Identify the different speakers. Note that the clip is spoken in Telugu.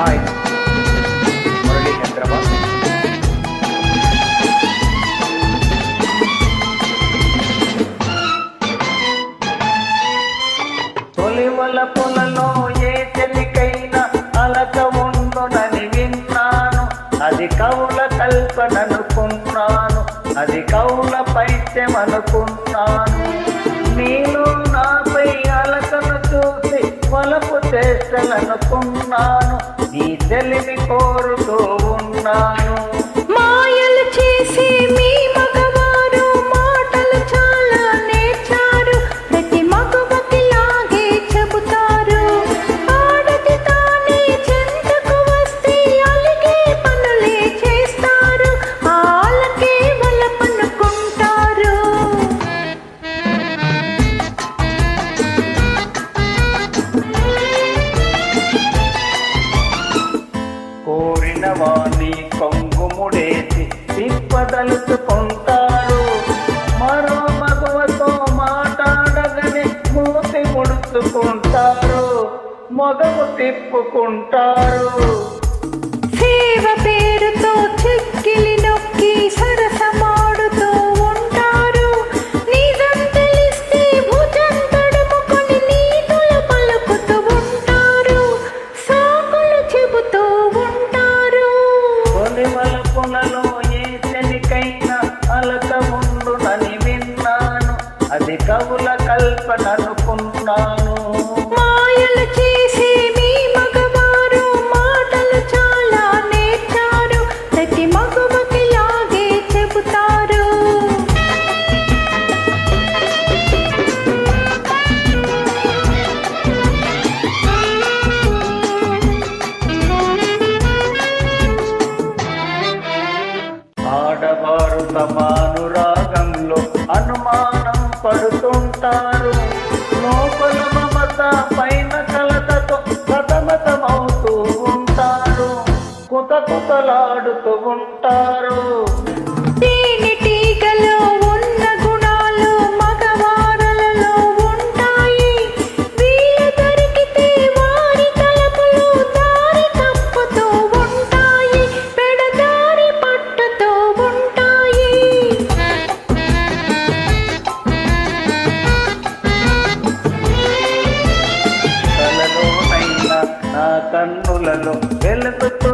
Speaker 1: హాయ్, మురళీ హైదరాబాద్. తొలివల పొలలో ఏ చెలికైనా అలక ఉండునని విన్నాను. అది కవుల కల్పననుకున్నాను, అది కవుల పైత్యమనుకున్నాను. నీలో నాపై అలకను చూసి వలపు చేష్టలనుకున్నాను. నీ తెలివి కోరుతూ ఉన్నాను.
Speaker 2: మాయలు చేసి మీ మగవారు మాటలు చాలా నేర్చారు. ప్రతి మగవకి లాగే చెబుతారు. ఆడది తానే చెంతకు వస్తే అలిగే పనులే చేస్తారు. ఆలకే వల పనుకుంటారు.
Speaker 1: కోరిన వాణ్ణి కొంగుముడేసి తిప్పదలుచుకుంటారు. మరో మగవతో మాట్లాడగని మూతి ముడుచుకుంటారు, మొగము తిప్పుకుంటారు.
Speaker 2: సేవ పేరుతో చెక్కిలి నొక్కి సరసమాడుతూ ఉంటారు. నిజం తెలిస్తే భుజం తడుముకొని నీతులు పలుకుతూ ఉంటారు. సాకులు చెబుతూ ఉంటారు.
Speaker 1: తొలి మలుపులలో ఏ చెలికైనా అలక ఉండునని విన్నాను. అది కవుల కల్పననుకున్నాను.
Speaker 2: మాయలు చేసి మీ మగవారు మాటలు చాలా నేర్చారు. ప్రతి మగవకి లాగే చెబుతారు.
Speaker 1: ఆడవారు తమ అనురాగంలో అనుమానం పడుతుంటారు. లోపల మమత పైన కలతతో సతమతమవుతూ ఉంటారు, కుతకుతలాడుతూ ఉంటారు.
Speaker 2: తేనెటీగలో ఉన్న గుణాలు మగవారలలో ఉంటాయి. వీలు దొరికితే వారి తలపులు దారి తప్పుతూ ఉంటాయి, పెడదారి పట్టుతూ ఉంటాయి.
Speaker 1: కలలోనైనా నా కన్నులలో వెలుగుతూ